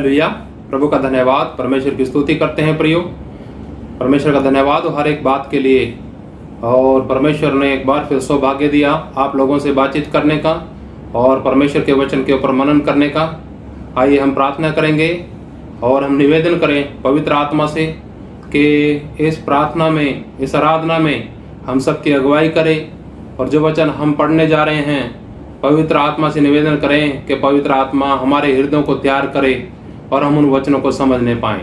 Hallelujah. प्रभु का धन्यवाद, परमेश्वर की स्तुति करते हैं प्रियो। परमेश्वर का धन्यवाद हर एक बात के लिए। और परमेश्वर ने एक बार फिर सौभाग्य दिया आप लोगों से बातचीत करने का और परमेश्वर के वचन के ऊपर मनन करने का। आइए हम प्रार्थना करेंगे और हम निवेदन करें पवित्र आत्मा से कि इस प्रार्थना में, इस आराधना में हम सबकी अगुवाई करें। और जो वचन हम पढ़ने जा रहे हैं, पवित्र आत्मा से निवेदन करें कि पवित्र आत्मा हमारे हृदयों को तैयार करे और हम उन वचनों को समझने पाएं।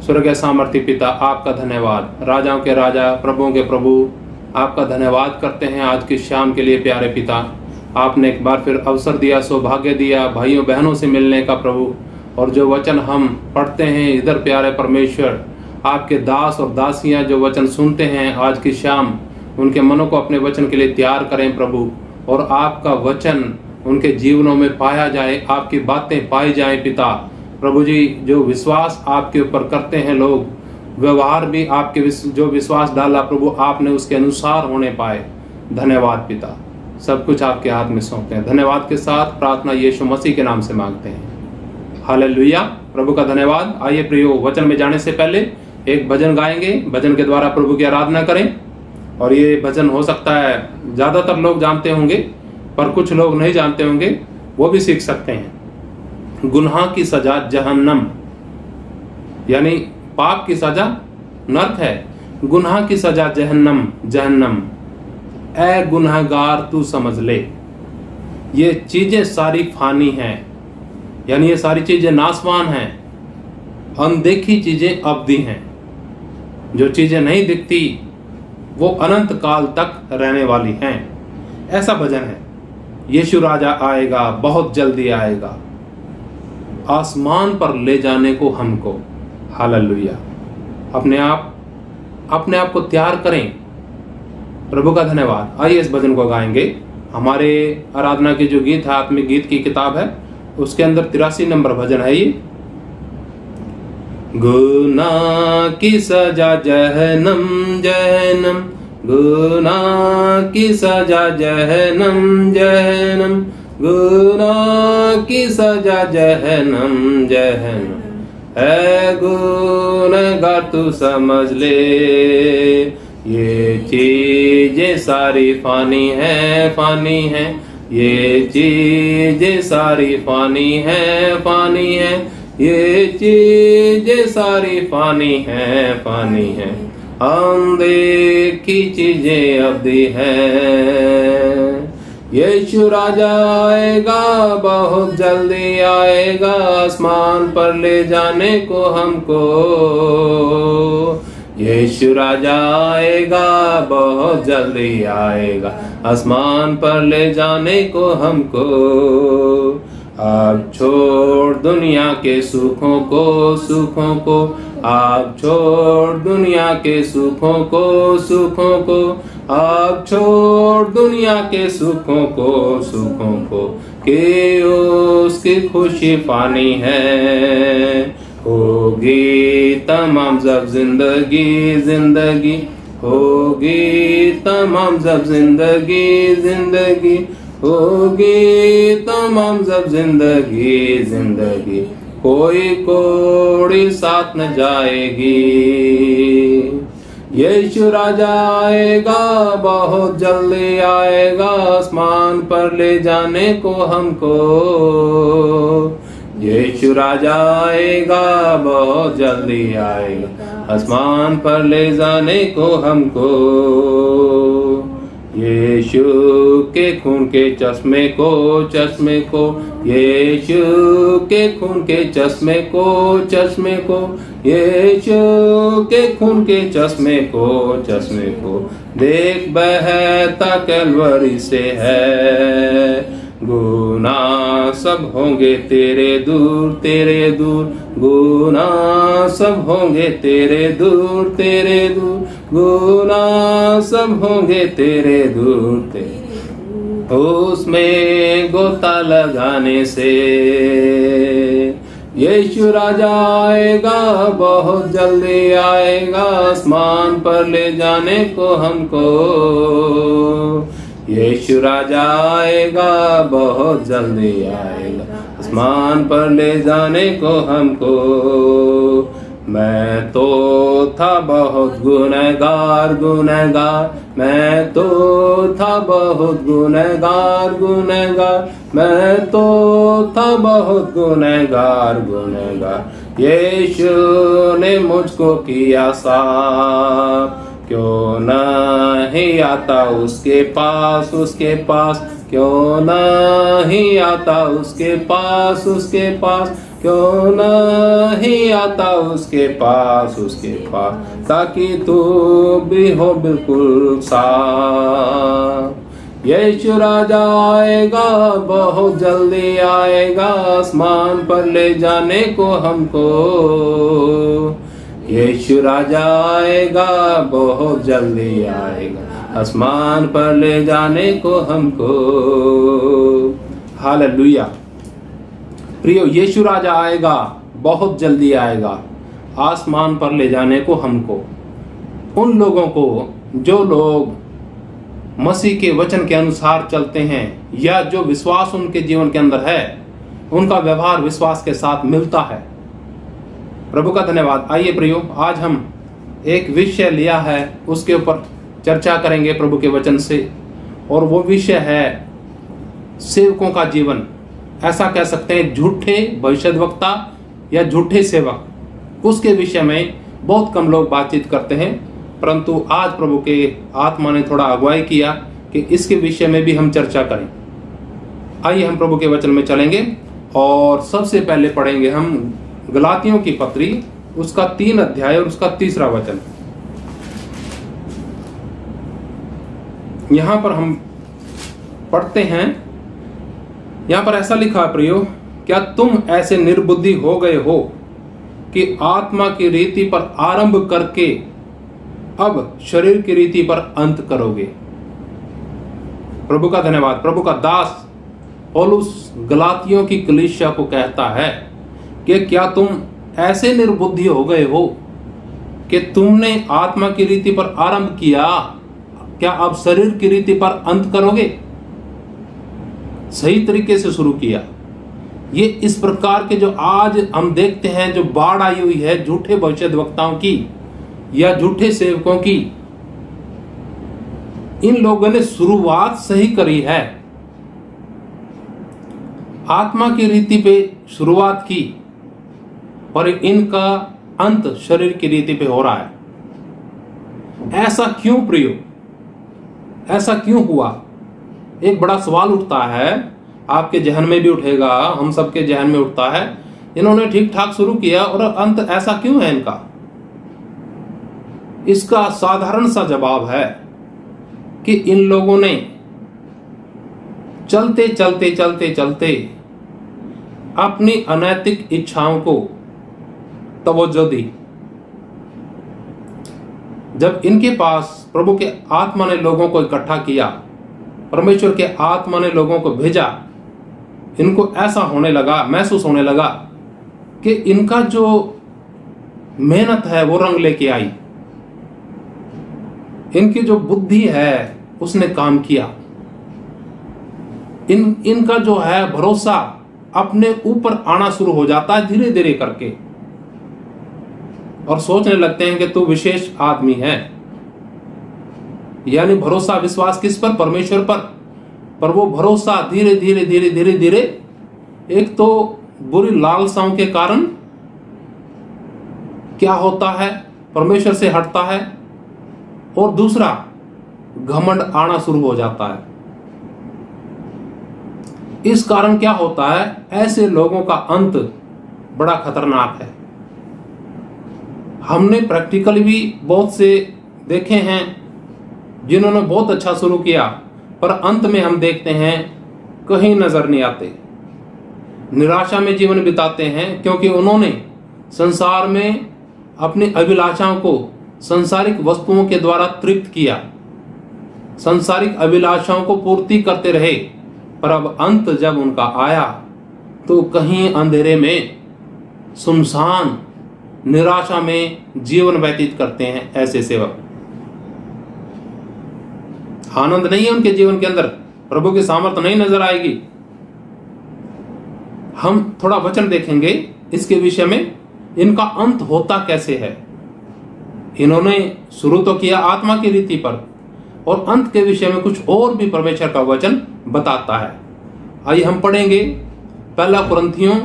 स्वर्गीय सामर्थी पिता, आपका धन्यवाद। राजाओं के राजा, प्रभुओं के प्रभु, आपका धन्यवाद करते हैं आज की शाम के लिए। प्यारे पिता, आपने एक बार फिर अवसर दिया, सौभाग्य दिया भाइयों बहनों से मिलने का प्रभु। और जो वचन हम पढ़ते हैं इधर, प्यारे परमेश्वर, आपके दास और दासियां जो वचन सुनते हैं आज की शाम, उनके मनों को अपने वचन के लिए तैयार करें प्रभु। और आपका वचन उनके जीवनों में पाया जाए, आपकी बातें पाई जाए पिता। प्रभु जी, जो विश्वास आपके ऊपर करते हैं लोग, व्यवहार भी आपके जो विश्वास डाला प्रभु, आपने उसके अनुसार होने पाए। धन्यवाद पिता, सब कुछ आपके हाथ में सौंपते हैं। धन्यवाद के साथ प्रार्थना यीशु मसीह के नाम से मांगते हैं। हालेलुया। प्रभु का धन्यवाद। आइए प्रियो, वचन में जाने से पहले एक भजन गाएंगे। भजन के द्वारा प्रभु की आराधना करें। और ये भजन हो सकता है ज्यादातर लोग जानते होंगे, पर कुछ लोग नहीं जानते होंगे, वो भी सीख सकते हैं। गुनाह की सजा जहन्नम, यानी पाप की सजा नरक है। गुनाह की सजा जहन्नम, जहन्नम। ऐ गुनहगार तू समझ ले, ये चीजें सारी फानी हैं, यानी ये सारी चीजें नासवान हैं। अनदेखी चीजें अवधि हैं। जो चीजें नहीं दिखती वो अनंत काल तक रहने वाली हैं। ऐसा भजन है। यीशु राजा आएगा, बहुत जल्दी आएगा, आसमान पर ले जाने को हमको। हालेलुया। अपने आप को तैयार करें। प्रभु का धन्यवाद। आइए इस भजन को गाएंगे। हमारे आराधना की जो गीत है, आत्मिक गीत की किताब है, उसके अंदर 83 नंबर भजन है ये। गुनाह की सजा जहन्नम, जहन्नम, गुनाह की सजा जहन्नम, जहन्नम, गुनाह की सजा जहन्नम, जहन्नम। ऐ गुनहगार तू समझ ले, ये चीजें सारी फानी है, फानी है। ये चीजें सारी फानी है, फानी है। ये चीजें सारी फानी है, फानी है। अनदेखी चीजें अवधि है। यीशु राजा आएगा, बहुत जल्दी आएगा, आसमान पर ले जाने को हमको। यीशु राजा आएगा, बहुत जल्दी आएगा, आसमान पर ले जाने को हमको। आप छोड़ दुनिया के सुखों को, सुखों को। आप छोड़ दुनिया के सुखों को, सुखों को। आप छोड़ दुनिया के सुखों को, सुखों को। कि उसकी खुशी फानी है, होगी तमाम जब जिंदगी, जिंदगी होगी तमाम जब जिंदगी, जिंदगी होगी तमाम जब जिंदगी, जिंदगी। कोई कोड़ी साथ न जाएगी। यीशु राजा आएगा, बहुत जल्दी आएगा, आसमान पर ले जाने को हमको। यीशु राजा आएगा, बहुत जल्दी आएगा, आसमान पर ले जाने को हमको। यीशु के खून के चश्मे को, चश्मे को। यीशु के खून के चश्मे को, चश्मे को। यीशु के खून के चश्मे को, चश्मे को। देख बहता कैलवरी से है। गुनाह सब होंगे तेरे दूर, तेरे दूर। गुनाह सब होंगे तेरे दूर, तेरे दूर। गुनाह सब होंगे तेरे दूर, तेरे। उसमें गोता लगाने से यीशु राजा आएगा, बहुत जल्दी आएगा, आसमान पर ले जाने को हमको। यीशु राजा आएगा, बहुत जल्दी आएगा, आसमान पर ले जाने को हमको। मैं तो था बहुत गुनहगार गुनहगार, मैं तो था बहुत गुनहगार गुनहगार, मैं तो था बहुत गुनहगार गुनहगार। यीशु ने मुझको किया साफ, क्यों नहीं आता उसके पास, उसके पास क्यों नहीं आता उसके पास, उसके पास क्यों नहीं आता उसके पास, उसके पास, ताकि तू भी हो बिल्कुल साफ। यीशु राजा आएगा, बहुत जल्दी आएगा, आसमान पर ले जाने को हमको। यीशु राजा आएगा, बहुत जल्दी आएगा, आसमान पर ले जाने को हमको। हालेलुया। प्रियो, यीशु राजा आएगा, बहुत जल्दी आएगा, आसमान पर ले जाने को हमको। उन लोगों को जो लोग मसीह के वचन के अनुसार चलते हैं, या जो विश्वास उनके जीवन के अंदर है, उनका व्यवहार विश्वास के साथ मिलता है। प्रभु का धन्यवाद। आइए प्रियो, आज हम एक विषय लिया है, उसके ऊपर चर्चा करेंगे प्रभु के वचन से, और वो विषय है सेवकों का जीवन। ऐसा कह सकते हैं झूठे भविष्यद्वक्ता या झूठे सेवक, उसके विषय में बहुत कम लोग बातचीत करते हैं, परंतु आज प्रभु के आत्मा ने थोड़ा अगुवाई किया कि इसके विषय में भी हम चर्चा करें। आइए हम प्रभु के वचन में चलेंगे, और सबसे पहले पढ़ेंगे हम गलातियों की पत्री, उसका 3 अध्याय और उसका 3रा वचन। यहां पर हम पढ़ते हैं, यहां पर ऐसा लिखा है, प्रियो, क्या तुम ऐसे निर्बुद्धि हो गए हो कि आत्मा की रीति पर आरंभ करके अब शरीर की रीति पर अंत करोगे। प्रभु का धन्यवाद। प्रभु का दास पौलुस गलातियों की कलीसिया को कहता है कि क्या तुम ऐसे निर्बुद्धि हो गए हो कि तुमने आत्मा की रीति पर आरंभ किया, क्या अब शरीर की रीति पर अंत करोगे। सही तरीके से शुरू किया। ये इस प्रकार के जो आज हम देखते हैं, जो बाढ़ आई हुई है झूठे भविष्यद्वक्ताओं की या झूठे सेवकों की, इन लोगों ने शुरुआत सही करी है, आत्मा की रीति पे शुरुआत की, और इनका अंत शरीर की रीति पे हो रहा है। ऐसा क्यों प्रियो, ऐसा क्यों हुआ? एक बड़ा सवाल उठता है, आपके जहन में भी उठेगा, हम सबके जहन में उठता है। इन्होंने ठीक ठाक शुरू किया और अंत ऐसा क्यों है इनका? इसका साधारण सा जवाब है कि इन लोगों ने चलते चलते चलते चलते अपनी अनैतिक इच्छाओं को तवज्जो दी। जब इनके पास प्रभु के आत्मा ने लोगों को इकट्ठा किया, परमेश्वर के आत्मा ने लोगों को भेजा, इनको ऐसा होने लगा, महसूस होने लगा कि इनका जो मेहनत है वो रंग लेके आई, इनकी जो बुद्धि है उसने काम किया, इनका जो है भरोसा अपने ऊपर आना शुरू हो जाता है धीरे धीरे करके, और सोचने लगते हैं कि तू विशेष आदमी है। यानी भरोसा, विश्वास किस पर? परमेश्वर पर वो भरोसा धीरे धीरे धीरे धीरे धीरे एक तो बुरी लालसाओं के कारण क्या होता है, परमेश्वर से हटता है, और दूसरा घमंड आना शुरू हो जाता है। इस कारण क्या होता है, ऐसे लोगों का अंत बड़ा खतरनाक है। हमने प्रैक्टिकली भी बहुत से देखे हैं जिन्होंने बहुत अच्छा शुरू किया, पर अंत में हम देखते हैं कहीं नजर नहीं आते, निराशा में जीवन बिताते हैं, क्योंकि उन्होंने संसार में अपनी अभिलाषाओं को संसारिक वस्तुओं के द्वारा तृप्त किया, संसारिक अभिलाषाओं को पूर्ति करते रहे, पर अब अंत जब उनका आया तो कहीं अंधेरे में, सुनसान, निराशा में जीवन व्यतीत करते हैं ऐसे सेवक। आनंद नहीं है उनके जीवन के अंदर, प्रभु की सामर्थ्य नहीं नजर आएगी। हम थोड़ा वचन देखेंगे इसके विषय में, इनका अंत होता कैसे है। इन्होंने शुरू तो किया आत्मा की रीति पर, और अंत के विषय में कुछ और भी परमेश्वर का वचन बताता है। आइए हम पढ़ेंगे पहला कुरिन्थियों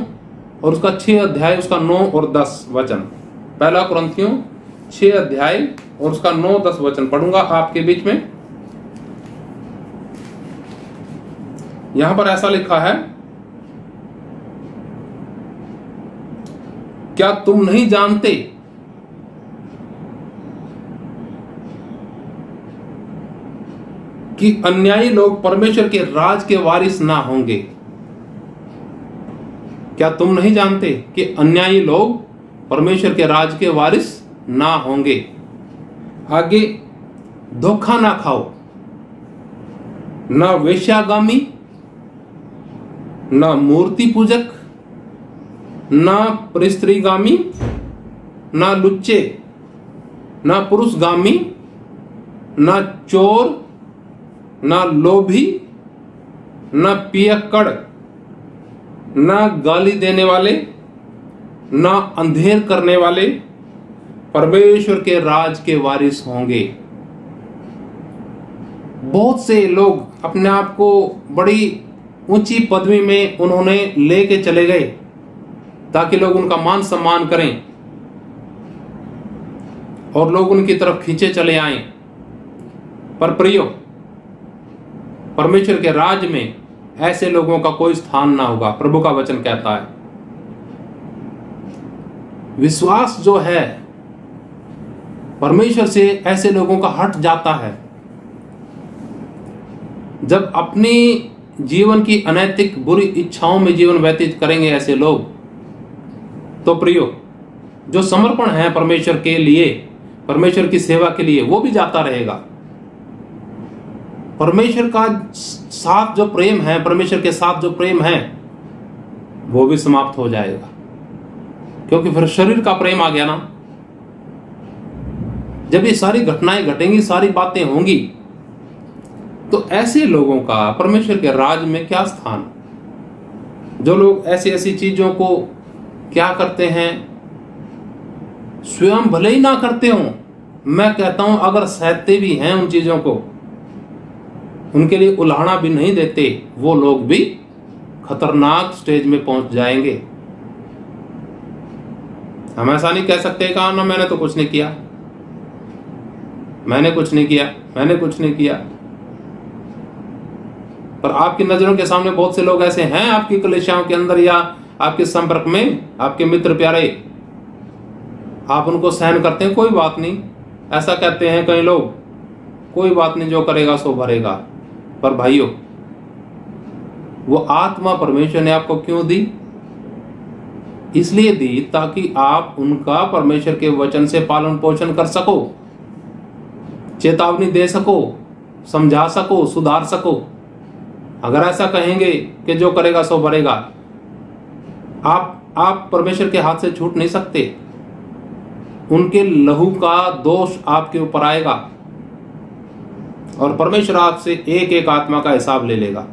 और उसका 6 अध्याय, उसका 9 और 10 वचन। पहला कुरिन्थियों 6 अध्याय और उसका 9-10 वचन पढ़ूंगा आपके बीच में। यहां पर ऐसा लिखा है, क्या तुम नहीं जानते कि अन्यायी लोग परमेश्वर के राज के वारिस ना होंगे? क्या तुम नहीं जानते कि अन्यायी लोग परमेश्वर के राज के वारिस ना होंगे? आगे, धोखा ना खाओ, ना वेश्यागामी, ना मूर्ति पूजक, ना परिस्त्रीगामी, ना लुच्चे, ना पुरुषगामी, ना चोर, ना लोभी, ना पियक्कड़, ना गाली देने वाले, ना अंधेर करने वाले परमेश्वर के राज के वारिस होंगे। बहुत से लोग अपने आप को बड़ी ऊंची पदवी में उन्होंने लेके चले गए ताकि लोग उनका मान सम्मान करें और लोग उनकी तरफ खींचे चले आए। पर प्रियो, परमेश्वर के राज में ऐसे लोगों का कोई स्थान ना होगा। प्रभु का वचन कहता है, विश्वास जो है परमेश्वर से ऐसे लोगों का हट जाता है। जब अपनी जीवन की अनैतिक बुरी इच्छाओं में जीवन व्यतीत करेंगे ऐसे लोग, तो प्रियो, जो समर्पण है परमेश्वर के लिए, परमेश्वर की सेवा के लिए, वो भी जाता रहेगा। परमेश्वर का साथ जो प्रेम है, परमेश्वर के साथ जो प्रेम है, वो भी समाप्त हो जाएगा, क्योंकि फिर शरीर का प्रेम आ गया ना। जब ये सारी घटनाएं घटेंगी, सारी बातें होंगी, तो ऐसे लोगों का परमेश्वर के राज में क्या स्थान? जो लोग ऐसी ऐसी चीजों को क्या करते हैं, स्वयं भले ही ना करते हो, मैं कहता हूं अगर सहते भी हैं उन चीजों को, उनके लिए उल्हाड़ा भी नहीं देते, वो लोग भी खतरनाक स्टेज में पहुंच जाएंगे। हम ऐसा नहीं कह सकते कहा ना मैंने तो कुछ नहीं किया, मैंने कुछ नहीं किया, मैंने कुछ नहीं किया। पर आपकी नजरों के सामने बहुत से लोग ऐसे हैं आपकी कलीसियाओं के अंदर या आपके संपर्क में, आपके मित्र प्यारे, आप उनको सहन करते हैं, कोई बात नहीं, ऐसा कहते हैं कई लोग, कोई बात नहीं, जो करेगा सो भरेगा। पर भाइयों, वो आत्मा परमेश्वर ने आपको क्यों दी? इसलिए दी ताकि आप उनका परमेश्वर के वचन से पालन पोषण कर सको, चेतावनी दे सको, समझा सको, सुधार सको। अगर ऐसा कहेंगे कि जो करेगा सो भरेगा, आप परमेश्वर के हाथ से छूट नहीं सकते। उनके लहू का दोष आपके ऊपर आएगा और परमेश्वर आपसे एक एक आत्मा का हिसाब ले लेगा।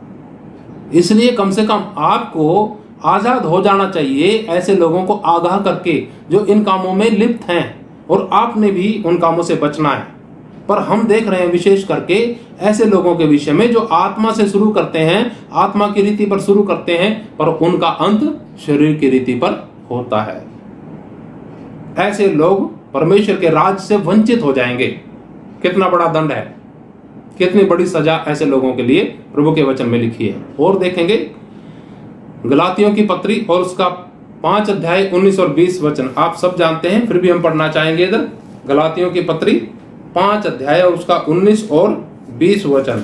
इसलिए कम से कम आपको आजाद हो जाना चाहिए ऐसे लोगों को आगाह करके जो इन कामों में लिप्त हैं, और आपने भी उन कामों से बचना है। पर हम देख रहे हैं विशेष करके ऐसे लोगों के विषय में जो आत्मा से शुरू करते हैं, आत्मा की रीति पर शुरू करते हैं, पर उनका अंत शरीर की रीति पर होता है। ऐसे लोग परमेश्वर के राज से वंचित हो जाएंगे। कितना बड़ा दंड है, कितनी बड़ी सजा ऐसे लोगों के लिए प्रभु के वचन में लिखी है। और देखेंगे गलातियों की पत्री और उसका 5 अध्याय 19 और 20 वचन आप सब जानते हैं, फिर भी हम पढ़ना चाहेंगे। इधर गलातियों की पत्री 5 अध्याय और उसका 19 और 20 वचन।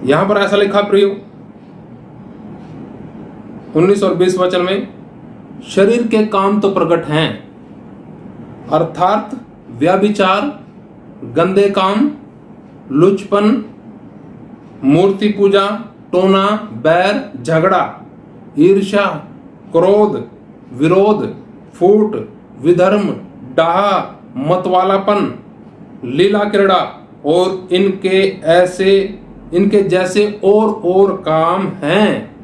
यहां पर ऐसा लिखा प्रियो 19 और 20 वचन में, शरीर के काम तो प्रकट हैं, अर्थात व्यभिचार, गंदे काम, लुचपन, मूर्ति पूजा, टोना, बैर, झगड़ा, ईर्ष्या, क्रोध, विरोध, फूट, विधर्म, डाह, मतवालापन, लीला क्रीड़ा, और इनके जैसे और काम हैं।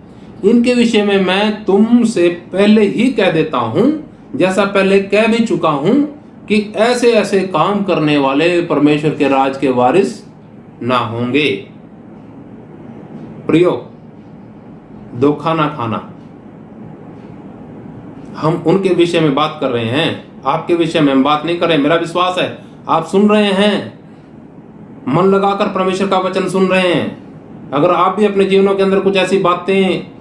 इनके विषय में मैं तुमसे पहले ही कह देता हूं, जैसा पहले कह भी चुका हूं, कि ऐसे ऐसे काम करने वाले परमेश्वर के राज के वारिस ना होंगे। प्रियो, धोखा ना खाना। हम उनके विषय में बात कर रहे हैं, आपके विषय में हम बात नहीं कर रहे। मेरा विश्वास है आप सुन रहे हैं, मन लगाकर परमेश्वर का वचन सुन रहे हैं। अगर आप भी अपने जीवनों के अंदर कुछ ऐसी बातें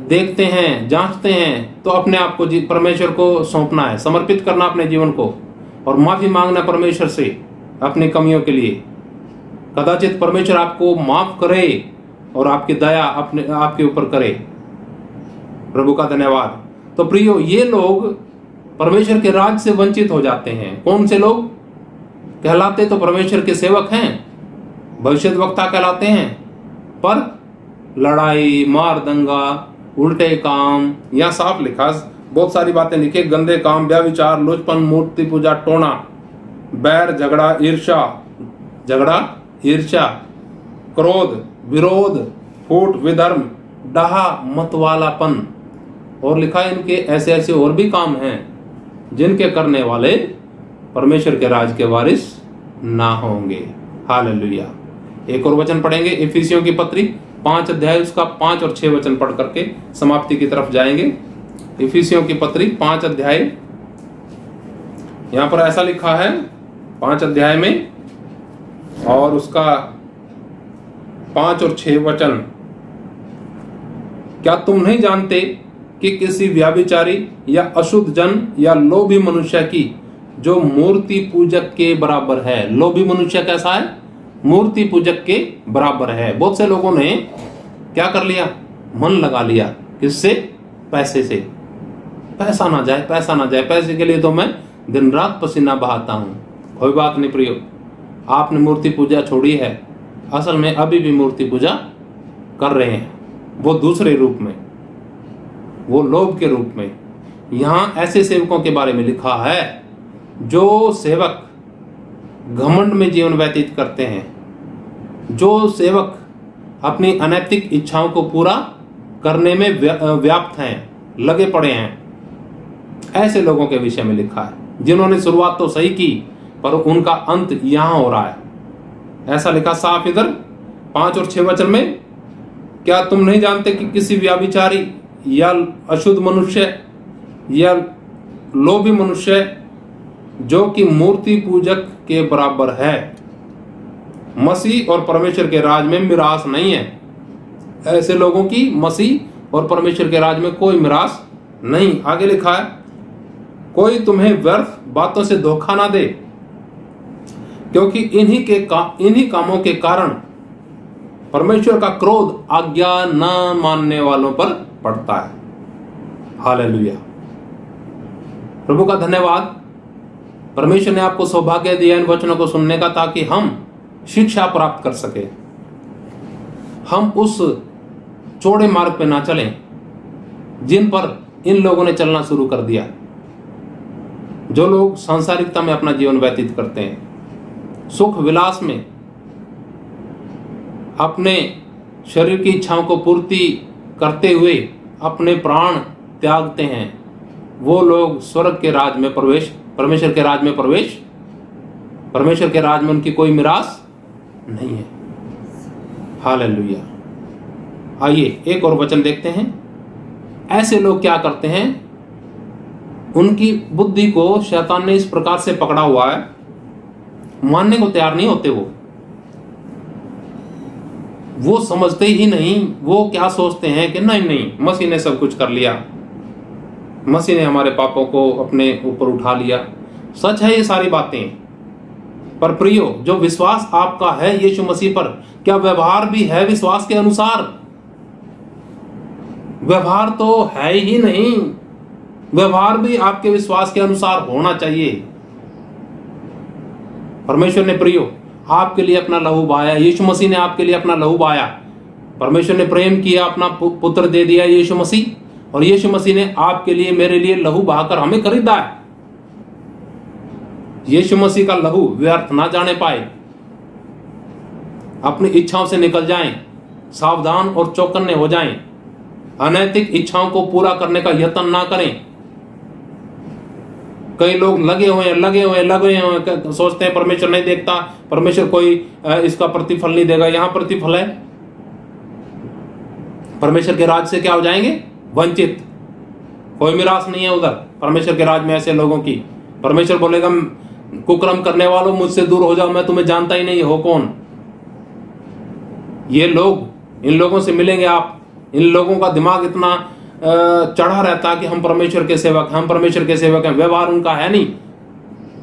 देखते हैं, जांचते हैं, तो अपने आप को परमेश्वर को सौंपना है, समर्पित करना अपने जीवन को, और माफी मांगना परमेश्वर से अपनी कमियों के लिए। कदाचित परमेश्वर आपको माफ करे और आपकी दया आपके ऊपर करे। प्रभु का धन्यवाद। तो प्रियो, ये लोग परमेश्वर के राज से वंचित हो जाते हैं। कौन से लोग? कहलाते तो परमेश्वर के सेवक हैं, भविष्यद्वक्ता कहलाते हैं, पर लड़ाई, मार दंगा, उल्टे काम, या साफ लिखा, बहुत सारी बातें लिखी, गंदे काम, व्यभिचार, लोचपन, मूर्ति पूजा, टोना, बैर, झगड़ा, ईर्ष्या, क्रोध, विरोध, फूट, विधर्म, डाहा, मतवालापन, और लिखा इनके ऐसे ऐसे और भी काम हैं जिनके करने वाले परमेश्वर के राज के वारिस ना होंगे। हालेलुया। एक और वचन पढ़ेंगे, इफिसियों की पत्री 5 अध्याय, उसका 5 और 6 वचन पढ़ करके समाप्ति की तरफ जाएंगे। इफिसियों की पत्री 5 अध्याय, यहां पर ऐसा लिखा है 5 अध्याय में, और उसका 5 और 6 वचन। क्या तुम नहीं जानते कि किसी व्याभिचारी या अशुद्ध जन या लोभी मनुष्य की जो मूर्ति पूजक के बराबर है? लोभी मनुष्य कैसा है? मूर्ति पूजक के बराबर है। बहुत से लोगों ने क्या कर लिया? मन लगा लिया। किससे? पैसे से। पैसा ना जाए, पैसा ना जाए, पैसे के लिए तो मैं दिन रात पसीना बहाता हूं। कोई बात नहीं प्रियो, आपने मूर्ति पूजा छोड़ी है, असल में अभी भी मूर्ति पूजा कर रहे हैं, वो दूसरे रूप में, वो लोभ के रूप में। यहां ऐसे सेवकों के बारे में लिखा है जो सेवक घमंड में जीवन व्यतीत करते हैं, जो सेवक अपनी अनैतिक इच्छाओं को पूरा करने में व्याप्त हैं, लगे पड़े हैं। ऐसे लोगों के विषय में लिखा है जिन्होंने शुरुआत तो सही की पर उनका अंत यहां हो रहा है। ऐसा लिखा साफ इधर 5 और 6 वचन में। क्या तुम नहीं जानते कि किसी व्याभिचारी या अशुद्ध मनुष्य या लोभी मनुष्य जो कि मूर्ति पूजक के बराबर है, मसीह और परमेश्वर के राज में मिरास नहीं है? ऐसे लोगों की मसीह और परमेश्वर के राज में कोई मिरास नहीं। आगे लिखा है, कोई तुम्हें व्यर्थ बातों से धोखा ना दे, क्योंकि इन्हीं कामों के कारण परमेश्वर का क्रोध आज्ञा न मानने वालों पर पड़ता है। हालेलुया। प्रभु का धन्यवाद। परमेश्वर ने आपको सौभाग्य दिया इन वचनों को सुनने का, ताकि हम शिक्षा प्राप्त कर सके, हम उस चौड़े मार्ग पे ना चलें जिन पर इन लोगों ने चलना शुरू कर दिया। जो लोग सांसारिकता में अपना जीवन व्यतीत करते हैं, सुख विलास में अपने शरीर की इच्छाओं को पूर्ति करते हुए अपने प्राण त्यागते हैं, वो लोग स्वर्ग के राज में प्रवेश, परमेश्वर के राज में प्रवेश, परमेश्वर के राज में उनकी कोई मिरास नहीं है। हालेलुया। आइए एक और वचन देखते हैं। ऐसे लोग क्या करते हैं? उनकी बुद्धि को शैतान ने इस प्रकार से पकड़ा हुआ है, मानने को तैयार नहीं होते। वो समझते ही नहीं। वो क्या सोचते हैं कि नहीं, मसीह ने सब कुछ कर लिया, मसीह ने हमारे पापों को अपने ऊपर उठा लिया। सच है ये सारी बातें, पर प्रियो, जो विश्वास आपका है यीशु मसीह पर, क्या व्यवहार भी है विश्वास के अनुसार? व्यवहार तो है ही नहीं। व्यवहार भी आपके विश्वास के अनुसार होना चाहिए। परमेश्वर ने प्रियो आपके लिए अपना लहू बहाया, यीशु मसीह ने आपके लिए अपना लहू बहाया। परमेश्वर ने प्रेम किया, अपना पुत्र दे दिया यीशु मसीह, और यीशु मसीह ने आपके लिए, मेरे लिए लहू बहाकर हमें खरीदा है। यीशु मसीह का लहू व्यर्थ ना जाने पाए। अपनी इच्छाओं से निकल जाएं, सावधान और चौकन्ने हो जाएं, अनैतिक इच्छाओं को पूरा करने का यत्न ना करें। कई लोग लगे हुए सोचते हैं परमेश्वर नहीं देखता, परमेश्वर कोई इसका प्रतिफल नहीं देगा। यहां प्रतिफल है, परमेश्वर के राज से क्या हो जाएंगे? वंचित। कोई मिरास नहीं है उधर परमेश्वर के राज में ऐसे लोगों की। परमेश्वर बोलेगा कुकर्म करने वालों मुझसे दूर हो जाओ, मैं तुम्हें जानता ही नहीं हो कौन। ये लोग, इन लोगों से मिलेंगे आप। इन लोगों का दिमाग इतना चढ़ा रहता है कि हम परमेश्वर के सेवक, हम परमेश्वर के सेवक हैं। व्यवहार उनका है नहीं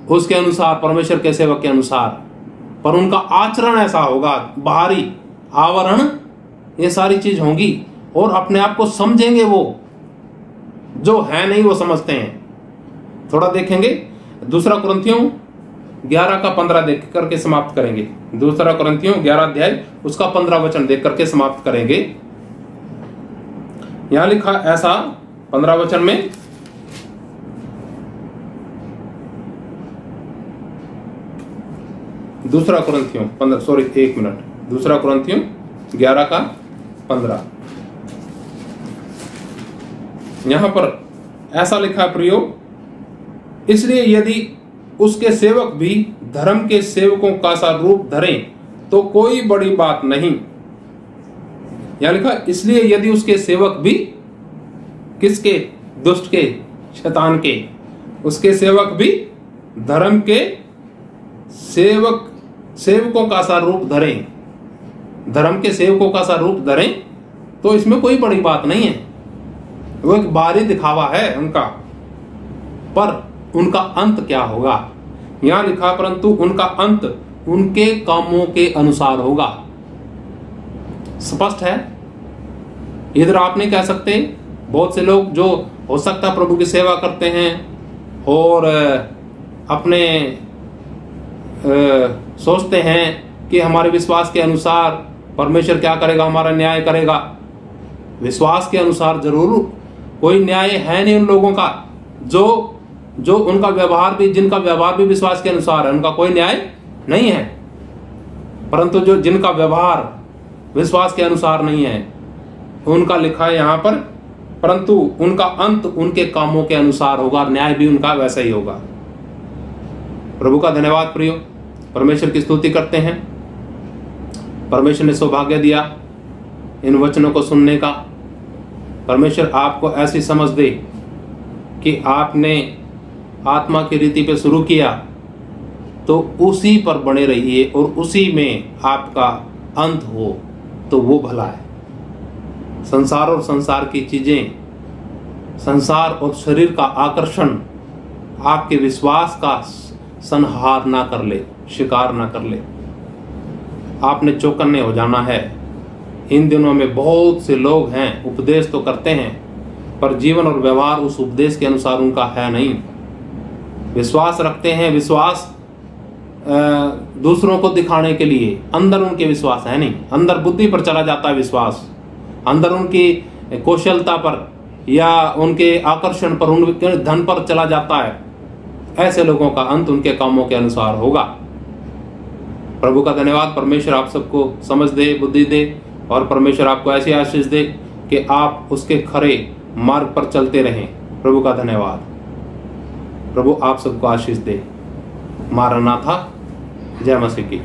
उसके अनुसार, परमेश्वर के सेवक के अनुसार, पर उनका आचरण ऐसा होगा, बाहरी आवरण ये सारी चीज होंगी। और अपने आप को समझेंगे, वो जो है नहीं वो समझते हैं। थोड़ा देखेंगे 2 कुरिन्थियों 11:15 देख करके समाप्त करेंगे। 2 कुरिन्थियों 11 अध्याय उसका 15 वचन देख करके समाप्त करेंगे। यहां लिखा ऐसा 15 वचन में, दूसरा कुरिन्थियों 11:15 यहां पर ऐसा लिखा प्रियो, इसलिए यदि उसके सेवक भी धर्म के सेवकों का सा रूप धरें तो कोई बड़ी बात नहीं। यहां लिखा इसलिए यदि उसके सेवक भी, किसके? दुष्ट के, शैतान के। उसके सेवक भी धर्म के सेवकों का सा रूप धरें, धर्म के सेवकों का सा रूप धरें तो इसमें कोई बड़ी बात नहीं है। वो एक बाहरी दिखावा है उनका, पर उनका अंत क्या होगा? यहां लिखा परंतु उनका अंत उनके कामों के अनुसार होगा। स्पष्ट है। इधर आप नहीं कह सकते, बहुत से लोग जो हो सकता प्रभु की सेवा करते हैं और अपने सोचते हैं कि हमारे विश्वास के अनुसार परमेश्वर क्या करेगा, हमारा न्याय करेगा। विश्वास के अनुसार जरूर कोई न्याय है नहीं उन लोगों का, जो उनका व्यवहार भी, जिनका व्यवहार भी विश्वास के अनुसार है, उनका कोई न्याय नहीं है। परंतु जो जिनका व्यवहार विश्वास के अनुसार नहीं है, उनका लिखा है यहां पर, परंतु उनका अंत उनके कामों के अनुसार होगा, न्याय भी उनका वैसा ही होगा। प्रभु का धन्यवाद प्रियो, परमेश्वर की स्तुति करते हैं। परमेश्वर ने सौभाग्य दिया इन वचनों को सुनने का। परमेश्वर आपको ऐसी समझ दे कि आपने आत्मा की रीति पे शुरू किया तो उसी पर बने रहिए और उसी में आपका अंत हो तो वो भला है। संसार और संसार की चीजें, संसार और शरीर का आकर्षण आपके विश्वास का संहार ना कर ले, शिकार ना कर ले। आपने चौकन्ने हो जाना है। इन दिनों में बहुत से लोग हैं, उपदेश तो करते हैं पर जीवन और व्यवहार उस उपदेश के अनुसार उनका है नहीं। विश्वास रखते हैं, विश्वास दूसरों को दिखाने के लिए, अंदर उनके विश्वास है नहीं। अंदर बुद्धि पर चला जाता है विश्वास, अंदर उनकी कौशलता पर या उनके आकर्षण पर, उनके धन पर चला जाता है। ऐसे लोगों का अंत उनके कामों के अनुसार होगा। प्रभु का धन्यवाद। परमेश्वर आप सबको समझ दे, बुद्धि दे, और परमेश्वर आपको ऐसी आशीष दे कि आप उसके खरे मार्ग पर चलते रहें। प्रभु का धन्यवाद। प्रभु आप सबको आशीष दे। मारनाथा। जय मसीह की।